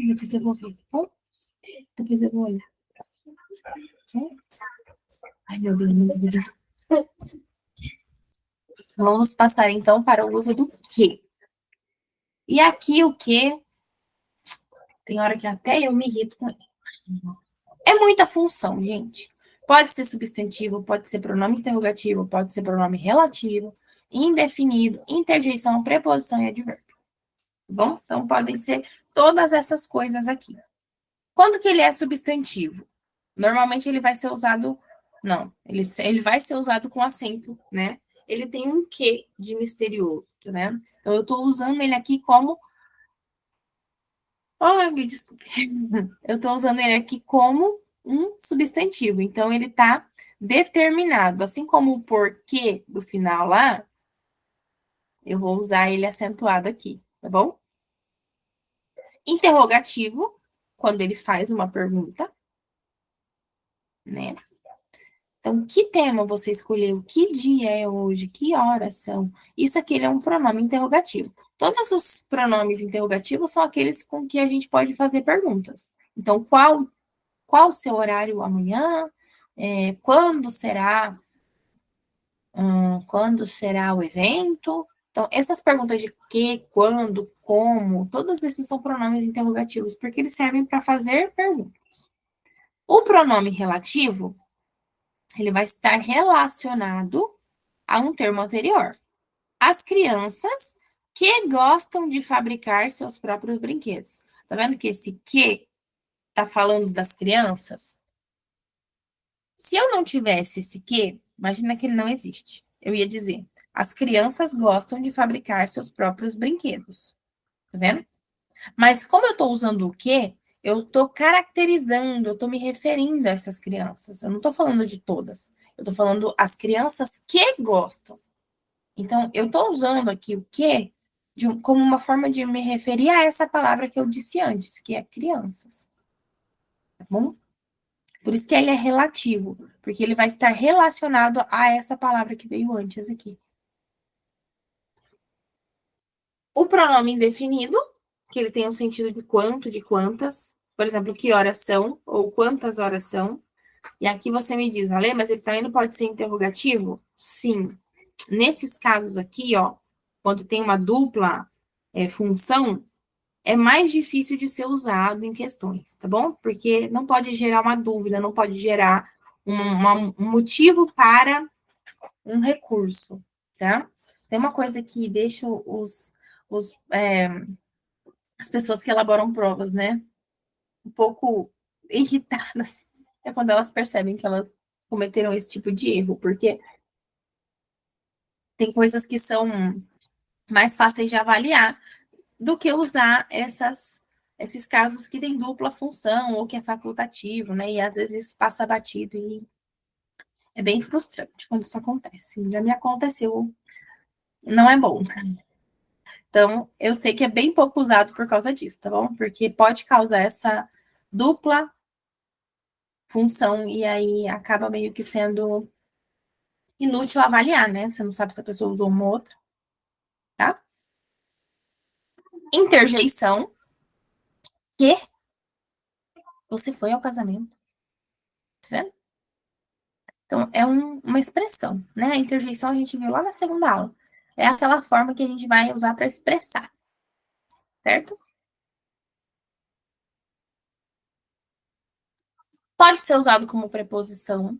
Depois eu vou ver, tá bom? Depois eu vou olhar. Ok? Ai, meu Deus, meu Deus. Vamos passar, então, para o uso do que. E aqui o que, tem hora que até eu me irrito com ele. É muita função, gente. Pode ser substantivo, pode ser pronome interrogativo, pode ser pronome relativo, indefinido, interjeição, preposição e advérbio. Tá bom? Então, podem ser todas essas coisas aqui. Quando que ele é substantivo? Normalmente ele vai ser usado... Não, ele vai ser usado com acento, né? Ele tem um quê de misterioso, tá vendo? Então, eu estou usando ele aqui como... Oh, me desculpe. Eu estou usando ele aqui como um substantivo. Então, ele está determinado. Assim como o porquê do final lá, eu vou usar ele acentuado aqui, tá bom? Interrogativo, quando ele faz uma pergunta, né? Então, que tema você escolheu? Que dia é hoje? Que horas são? Isso aqui ele é um pronome interrogativo. Todos os pronomes interrogativos são aqueles com que a gente pode fazer perguntas. Então, qual o seu horário amanhã? Quando será o evento? Então, essas perguntas de que, quando, como, todos esses são pronomes interrogativos, porque eles servem para fazer perguntas. O pronome relativo, ele vai estar relacionado a um termo anterior. As crianças que gostam de fabricar seus próprios brinquedos. Tá vendo que esse que tá falando das crianças? Se eu não tivesse esse que, imagina que ele não existe. Eu ia dizer, as crianças gostam de fabricar seus próprios brinquedos. Tá vendo? Mas como eu estou usando o que, eu estou caracterizando, eu estou me referindo a essas crianças. Eu não estou falando de todas. Eu estou falando as crianças que gostam. Então, eu estou usando aqui o que como uma forma de me referir a essa palavra que eu disse antes, que é crianças. Tá bom? Por isso que ele é relativo, porque ele vai estar relacionado a essa palavra que veio antes aqui. O pronome indefinido, que ele tem um sentido de quanto, de quantas. Por exemplo, que horas são, ou quantas horas são. E aqui você me diz, Ale, mas ele também não pode ser interrogativo? Sim. Nesses casos aqui, ó, quando tem uma dupla função, é mais difícil de ser usado em questões, tá bom? Porque não pode gerar uma dúvida, não pode gerar um motivo para um recurso, tá? Tem uma coisa que deixa as pessoas que elaboram provas, né, um pouco irritadas, é quando elas percebem que elas cometeram esse tipo de erro, porque tem coisas que são mais fáceis de avaliar do que usar esses casos que têm dupla função ou que é facultativo, né? E às vezes isso passa batido e é bem frustrante quando isso acontece. Já me aconteceu, não é bom. Então, eu sei que é bem pouco usado por causa disso, tá bom? Porque pode causar essa dupla função e aí acaba meio que sendo inútil avaliar, né? Você não sabe se a pessoa usou uma ou outra, tá? Interjeição, que você foi ao casamento, tá vendo? Então, é uma expressão, né? A interjeição a gente viu lá na segunda aula. É aquela forma que a gente vai usar para expressar, certo? Pode ser usado como preposição.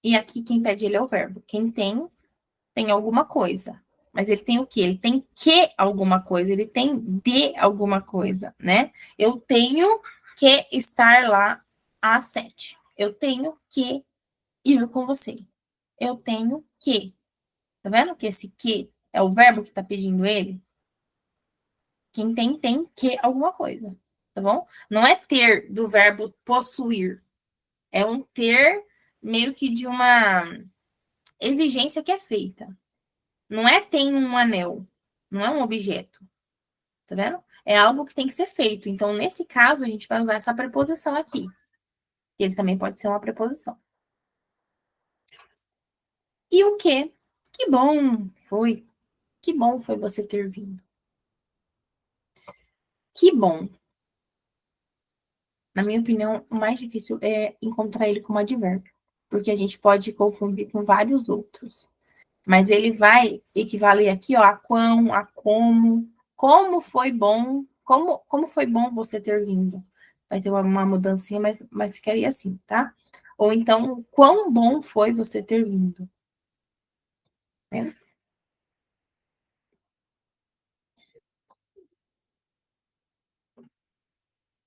E aqui quem pede ele é o verbo. Quem tem alguma coisa. Mas ele tem o quê? Ele tem que alguma coisa, ele tem de alguma coisa, né? Eu tenho que estar lá às 7. Eu tenho que ir com você. Eu tenho que. Tá vendo que esse que é o verbo que tá pedindo ele? Quem tem que alguma coisa, tá bom? Não é ter do verbo possuir. É um ter meio que de uma exigência que é feita. Não é tem um anel. Não é um objeto. Tá vendo? É algo que tem que ser feito. Então, nesse caso, a gente vai usar essa preposição aqui. Ele também pode ser uma preposição. E o que? Que bom foi. Que bom foi você ter vindo. Que bom. Na minha opinião, o mais difícil é encontrar ele como advérbio. Porque a gente pode confundir com vários outros. Mas ele vai equivaler aqui, ó, a quão, a como. Como foi bom. Como foi bom você ter vindo. Vai ter uma mudancinha, mas ficaria assim, tá? Ou então, quão bom foi você ter vindo. Né?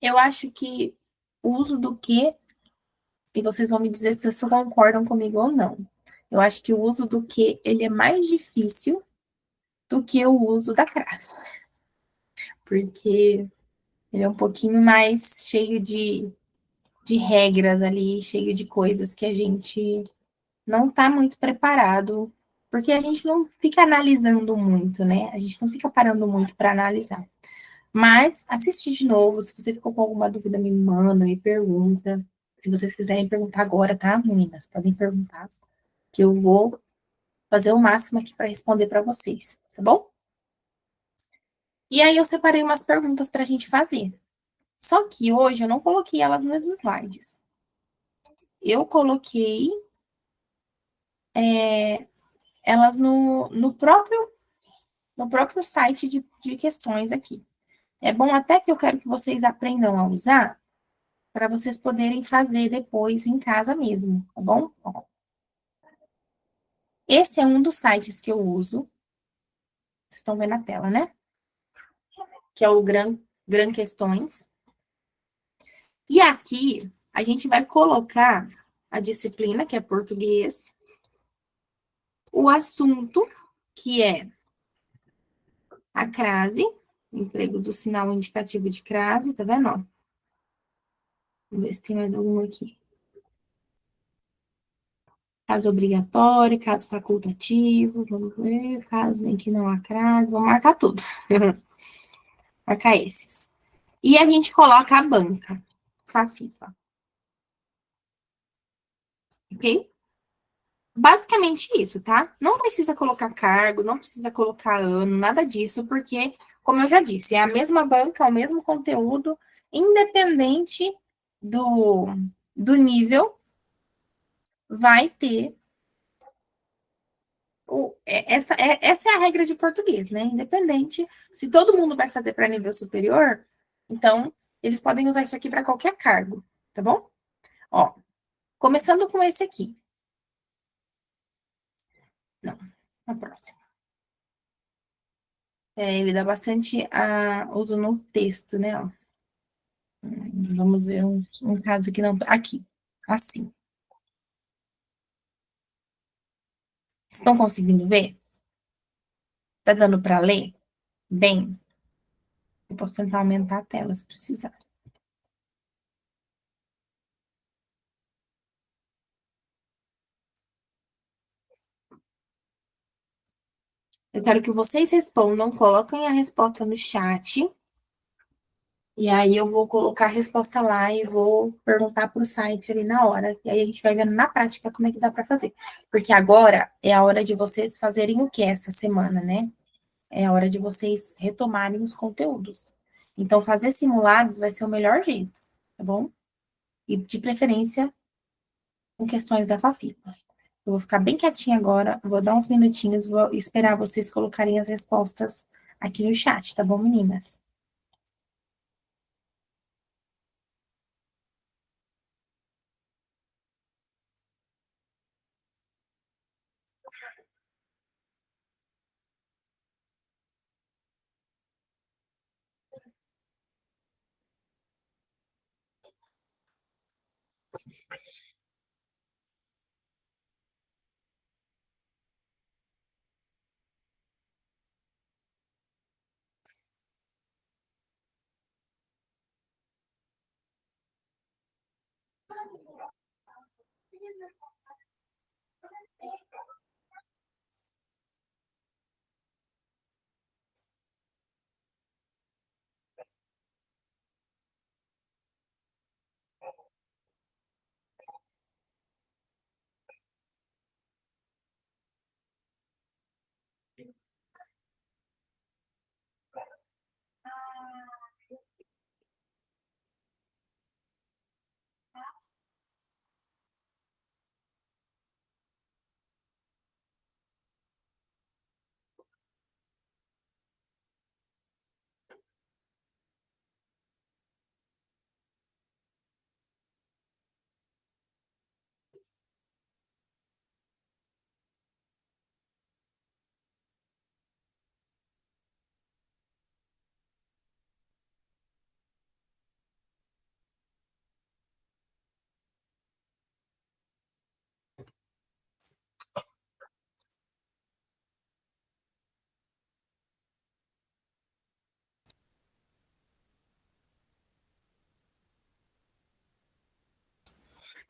Eu acho que o uso do que, e vocês vão me dizer se vocês concordam comigo ou não. Eu acho que o uso do que, ele é mais difícil do que o uso da crase. Porque ele é um pouquinho mais cheio de regras ali, cheio de coisas que a gente não está muito preparado, porque a gente não fica analisando muito, né? A gente não fica parando muito para analisar. Mas assiste de novo, se você ficou com alguma dúvida, me manda, me pergunta. Se vocês quiserem perguntar agora, tá, meninas? Podem perguntar, que eu vou fazer o máximo aqui para responder para vocês, tá bom? E aí eu separei umas perguntas para a gente fazer. Só que hoje eu não coloquei elas nos slides. Eu coloquei elas no próprio site de questões aqui. É bom até que eu quero que vocês aprendam a usar para vocês poderem fazer depois em casa mesmo, tá bom? Ó, esse é um dos sites que eu uso. Vocês estão vendo a tela, né? Que é o Gran Questões. E aqui a gente vai colocar a disciplina, que é português, o assunto, que é a crase, emprego do sinal indicativo de crase, tá vendo? Ó? Vamos ver se tem mais algum aqui. Caso obrigatório, caso facultativo, vamos ver, caso em que não há crase, vamos marcar tudo. Marcar esses. E a gente coloca a banca, Fafipa. Ok? Basicamente isso, tá? Não precisa colocar cargo, não precisa colocar ano, nada disso, porque, como eu já disse, é a mesma banca, é o mesmo conteúdo, independente do nível, vai ter. Essa é a regra de português, né? Independente, se todo mundo vai fazer para nível superior, então eles podem usar isso aqui para qualquer cargo, tá bom? Ó, começando com esse aqui. Não, a próxima. Ele dá bastante uso no texto, né? Ó. Vamos ver um caso que não. Aqui, assim. Estão conseguindo ver? Tá dando para ler? Bem, eu posso tentar aumentar a tela se precisar. Eu quero que vocês respondam, coloquem a resposta no chat. E aí eu vou colocar a resposta lá e vou perguntar para o site ali na hora. E aí a gente vai vendo na prática como é que dá para fazer. Porque agora é a hora de vocês fazerem o que essa semana, né? É a hora de vocês retomarem os conteúdos. Então, fazer simulados vai ser o melhor jeito, tá bom? E de preferência com questões da Fafipa. Eu vou ficar bem quietinha agora, vou dar uns minutinhos, vou esperar vocês colocarem as respostas aqui no chat, tá bom, meninas?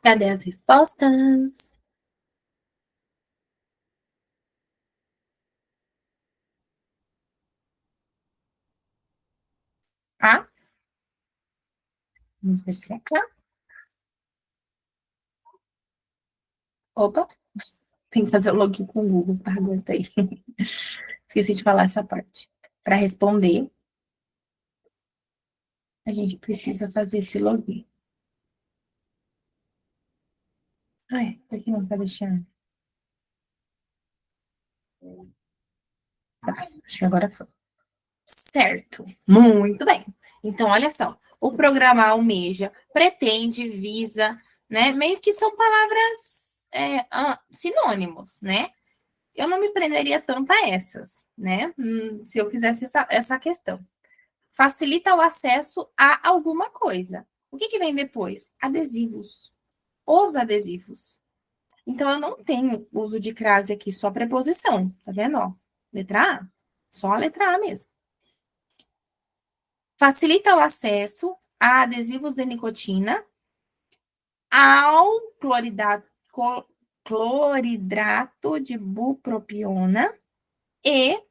Cadê as respostas? A. Vamos ver se é A. Opa, tem que fazer o login com o Google, tá? Aguenta aí. Esqueci de falar essa parte. Para responder, a gente precisa fazer esse login. Ai, aqui não tá deixando. Tá, acho que agora foi. Certo, muito bem. Então, olha só. O programa almeja, pretende, visa, né? Meio que são palavras sinônimos, né? Eu não me prenderia tanto a essas, né? Se eu fizesse essa questão. Facilita o acesso a alguma coisa. O que vem depois? Adesivos. Os adesivos. Então, eu não tenho uso de crase aqui, só preposição. Tá vendo? Ó, letra A. Só a letra A mesmo. Facilita o acesso a adesivos de nicotina ao cloridrato de bupropiona e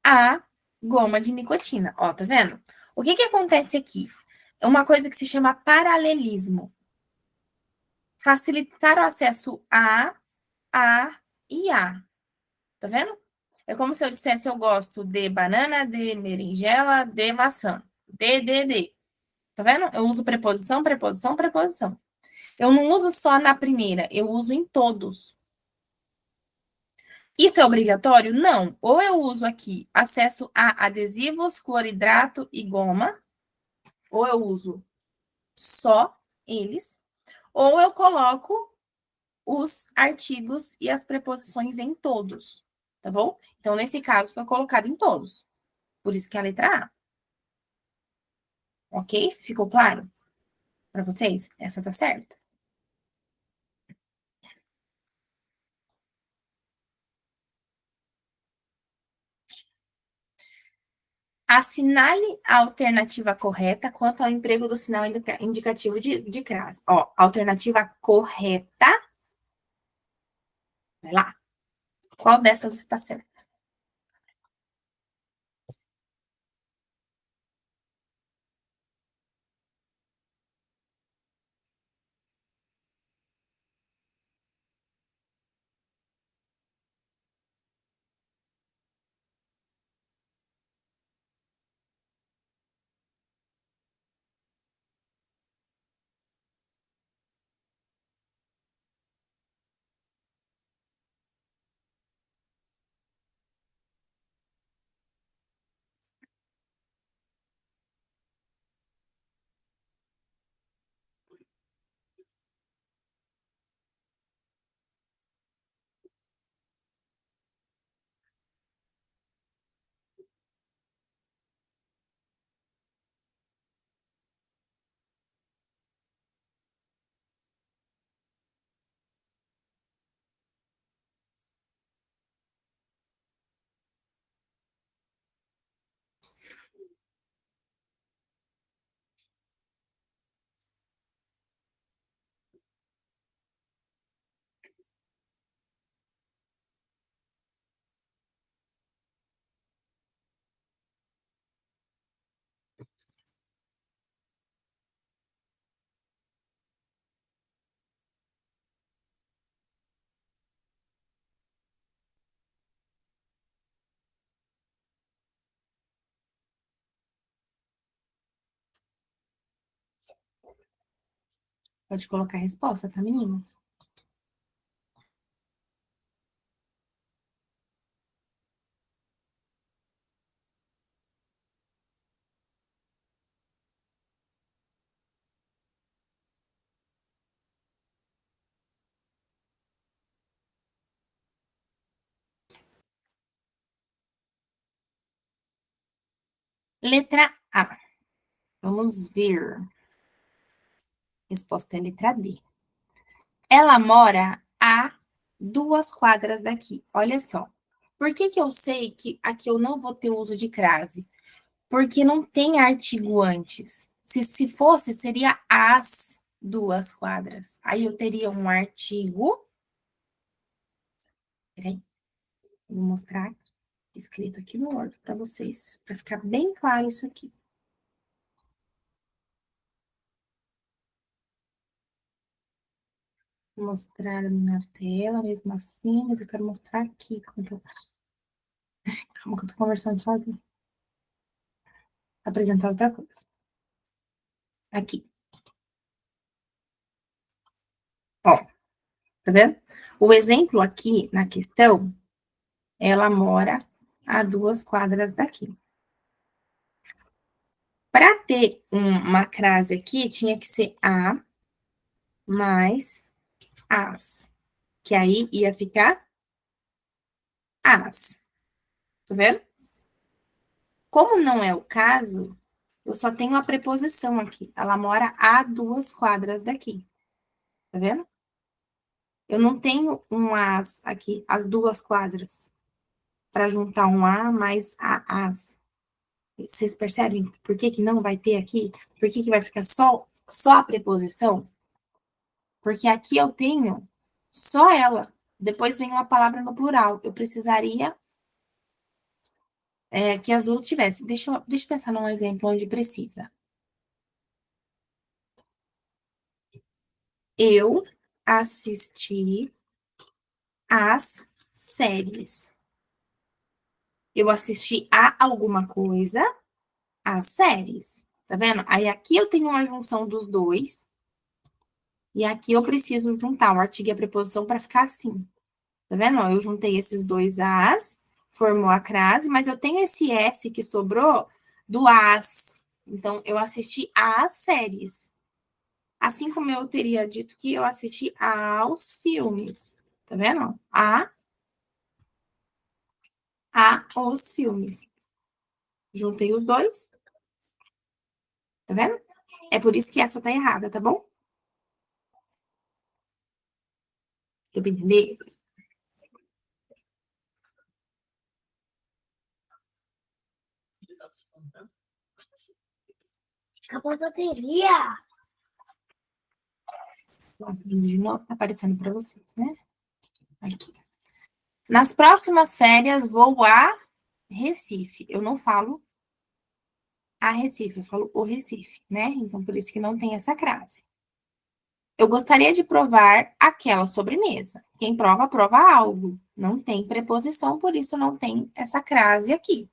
a goma de nicotina. Ó, tá vendo? O que acontece aqui? É uma coisa que se chama paralelismo. Facilitar o acesso a e a. Tá vendo? É como se eu dissesse eu gosto de banana, de berinjela, de maçã. De. Tá vendo? Eu uso preposição, preposição, preposição. Eu não uso só na primeira, eu uso em todos. Isso é obrigatório? Não. Ou eu uso aqui acesso a adesivos, cloridrato e goma, ou eu uso só eles, ou eu coloco os artigos e as preposições em todos, tá bom? Então, nesse caso, foi colocado em todos. Por isso que é a letra A. Ok? Ficou claro para vocês? Essa tá certa. Assinale a alternativa correta quanto ao emprego do sinal indicativo de crase. Ó, alternativa correta. Vai lá. Qual dessas está certa? Pode colocar a resposta, tá, meninas? Letra A. Vamos ver. Resposta é letra D. Ela mora a 2 quadras daqui. Olha só. Por que que eu sei que aqui eu não vou ter uso de crase? Porque não tem artigo antes. Se fosse, seria as 2 quadras. Aí eu teria um artigo. Peraí, vou mostrar aqui, escrito aqui no Word para vocês, para ficar bem claro isso aqui. Vou mostrar na tela, mesmo assim, mas eu quero mostrar aqui como que eu faço. Calma que eu tô conversando sozinha. Apresentar outra coisa. Aqui. Ó, tá vendo? O exemplo aqui na questão, ela mora a 2 quadras daqui. Para ter uma crase aqui, tinha que ser a mais as, que aí ia ficar as. Tá vendo? Como não é o caso, eu só tenho a preposição aqui. Ela mora a 2 quadras daqui. Tá vendo? Eu não tenho um as aqui, as 2 quadras, para juntar um a mais a as. Vocês percebem por que que não vai ter aqui? Por que que vai ficar só a preposição? Porque aqui eu tenho só ela. Depois vem uma palavra no plural. Eu precisaria que as duas tivessem. Deixa eu pensar num exemplo onde precisa. Eu assisti as séries. Eu assisti a alguma coisa, as séries. Tá vendo? Aí aqui eu tenho uma junção dos dois. E aqui eu preciso juntar o artigo e a preposição para ficar assim. Tá vendo? Ó, eu juntei esses dois as, formou a crase, mas eu tenho esse S que sobrou do as. Então, eu assisti às séries. Assim como eu teria dito que eu assisti aos filmes. Tá vendo? Os filmes. Juntei os dois. Tá vendo? É por isso que essa tá errada, tá bom? Deu pra entender? Acabou a bateria. Vou abrir de novo, tá aparecendo para vocês, né? Aqui. Nas próximas férias, vou a Recife. Eu não falo a Recife, eu falo o Recife, né? Então, por isso que não tem essa crase. Eu gostaria de provar aquela sobremesa. Quem prova, prova algo. Não tem preposição, por isso não tem essa crase aqui.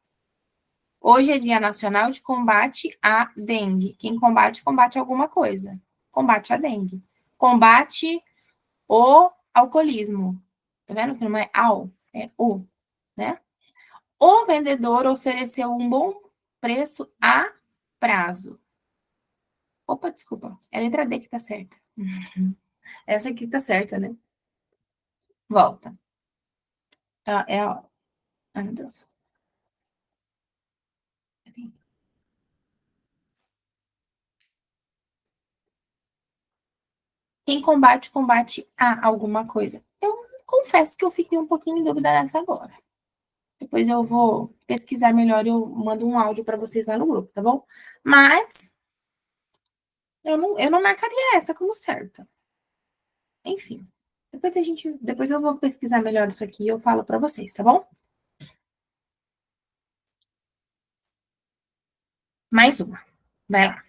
Hoje é Dia Nacional de Combate à Dengue. Quem combate, combate alguma coisa. Combate a dengue. Combate o alcoolismo. Tá vendo que não é ao, é o, né? O vendedor ofereceu um bom preço a prazo. Opa, desculpa. É a letra D que tá certa. Essa aqui tá certa, né? Volta. É a. Ai, meu Deus. Quem combate, combate a alguma coisa. Eu confesso que eu fiquei um pouquinho em dúvida nessa agora. Depois eu vou pesquisar melhor e eu mando um áudio para vocês lá no grupo, tá bom? Mas eu não marcaria essa como certa. Enfim. Depois eu vou pesquisar melhor isso aqui e eu falo para vocês, tá bom? Mais uma. Vai lá.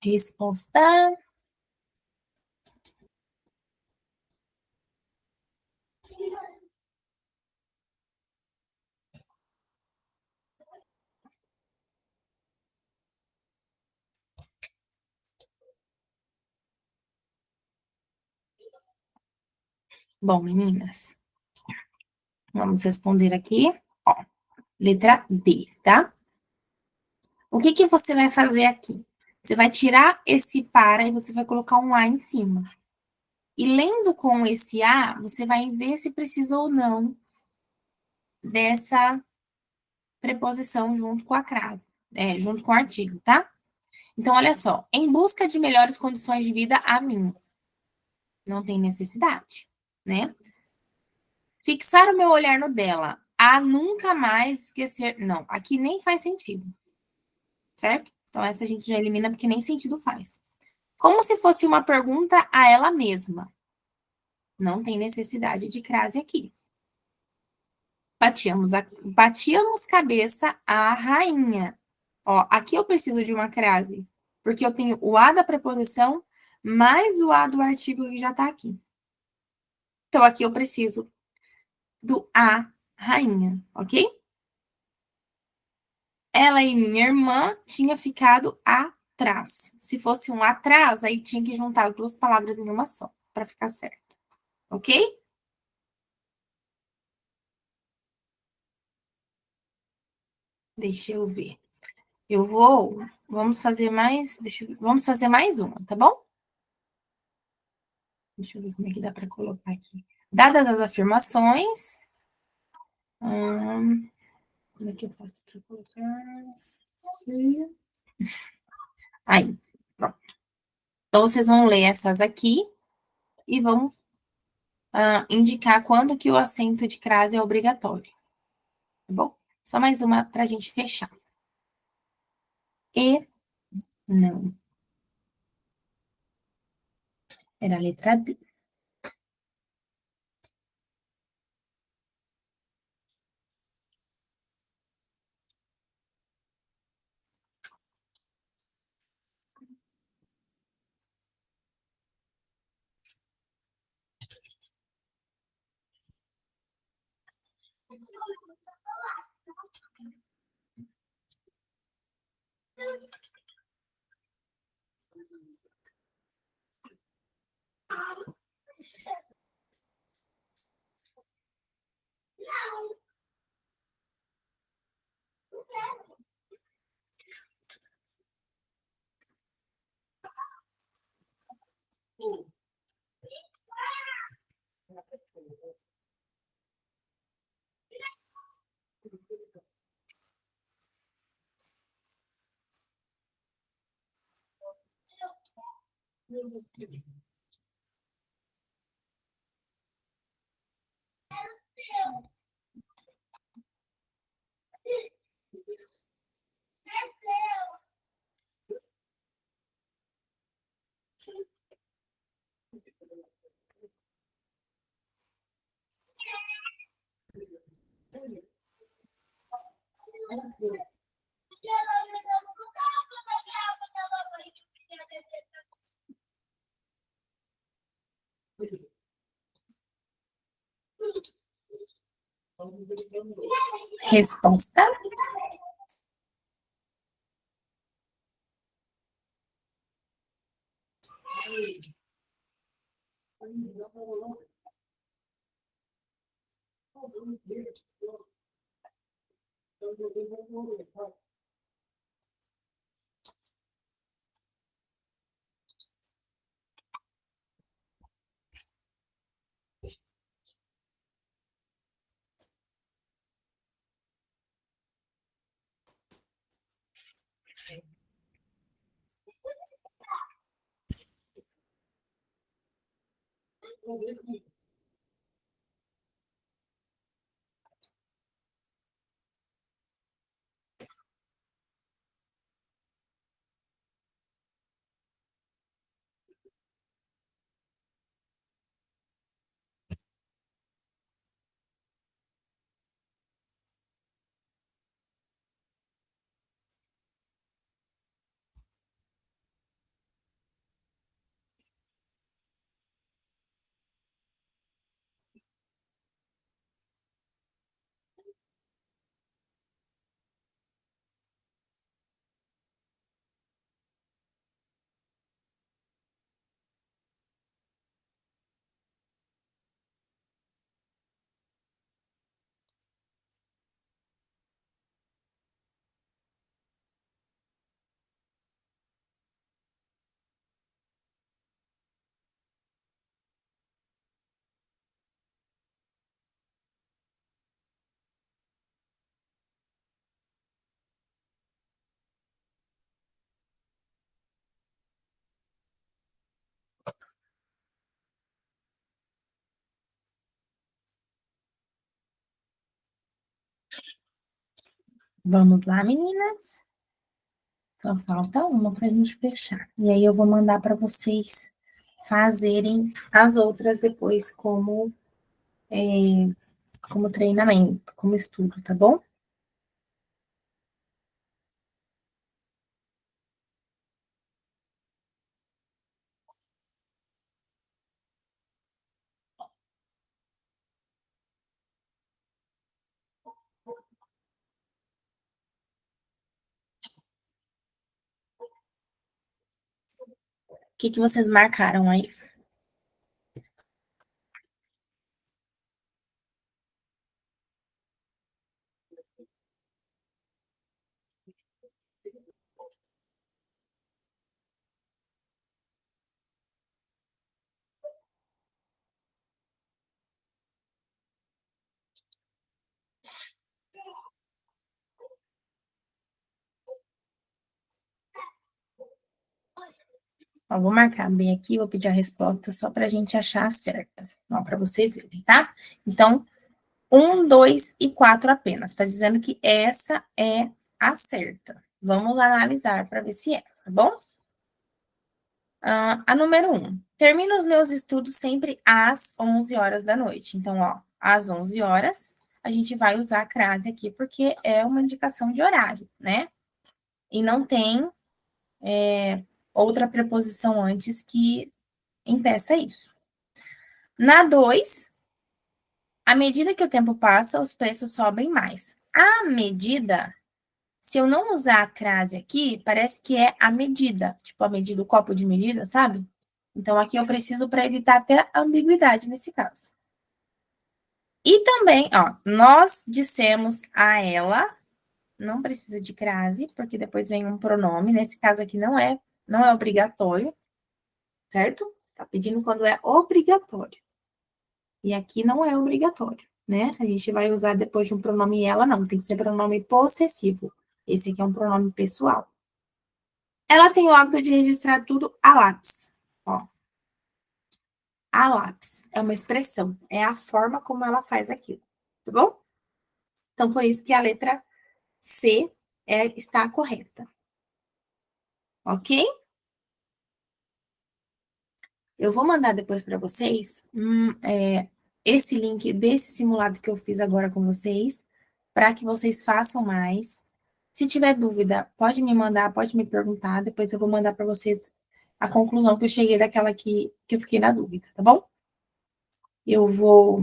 Resposta. Bom, meninas, vamos responder aqui. Ó, letra D, tá? O que que você vai fazer aqui? Você vai tirar esse para e você vai colocar um A em cima. E lendo com esse A, você vai ver se precisa ou não dessa preposição junto com a crase, junto com o artigo, tá? Então, olha só. Em busca de melhores condições de vida a mim. Não tem necessidade, né? Fixar o meu olhar no dela. A nunca mais esquecer. Não, aqui nem faz sentido. Certo? Então, essa a gente já elimina porque nem sentido faz. Como se fosse uma pergunta a ela mesma. Não tem necessidade de crase aqui. Batíamos cabeça à rainha. Ó, aqui eu preciso de uma crase, porque eu tenho o A da preposição mais o A do artigo que já tá aqui. Então, aqui eu preciso do A, rainha, ok? Ela e minha irmã tinha ficado atrás. Se fosse um atrás, aí tinha que juntar as duas palavras em uma só, para ficar certo, ok? Deixa eu ver. Vamos fazer mais, vamos fazer mais uma, tá bom? Deixa eu ver como é que dá para colocar aqui. Dadas as afirmações, como é que eu faço para colocar? Aí, pronto. Então, vocês vão ler essas aqui e vão indicar quando que o acento de crase é obrigatório, tá bom? Só mais uma para a gente fechar. E não. Era a letra D. Resposta. Vamos lá, meninas? Só falta uma para a gente fechar. E aí eu vou mandar para vocês fazerem as outras depois como treinamento, como estudo, tá bom? O que vocês marcaram aí? Ó, vou marcar bem aqui, vou pedir a resposta só para a gente achar a certa. Ó, para vocês verem, tá? Então, 1, 2 e 4 apenas. Tá dizendo que essa é a certa. Vamos analisar para ver se é, tá bom? A número 1. Termino os meus estudos sempre às 11 horas da noite. Então, ó, às 11 horas, a gente vai usar a crase aqui, porque é uma indicação de horário, né? E não tem outra preposição antes que impeça isso. Na 2, à medida que o tempo passa, os preços sobem mais. A medida, se eu não usar a crase aqui, parece que é a medida, tipo a medida, o copo de medida, sabe? Então, aqui eu preciso para evitar até ambiguidade nesse caso. E também, ó, nós dissemos a ela, não precisa de crase, porque depois vem um pronome, nesse caso aqui não é obrigatório, certo? Tá pedindo quando é obrigatório. E aqui não é obrigatório, né? A gente vai usar depois de um pronome ela, não, tem que ser pronome possessivo. Esse aqui é um pronome pessoal. Ela tem o hábito de registrar tudo a lápis, ó. A lápis é uma expressão, é a forma como ela faz aquilo, tá bom? Então, por isso que a letra C está correta. Ok? Eu vou mandar depois para vocês esse link desse simulado que eu fiz agora com vocês, para que vocês façam mais. Se tiver dúvida, pode me mandar, pode me perguntar, depois eu vou mandar para vocês a conclusão que eu cheguei daquela que eu fiquei na dúvida, tá bom? Eu vou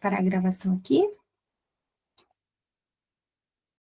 parar a gravação aqui.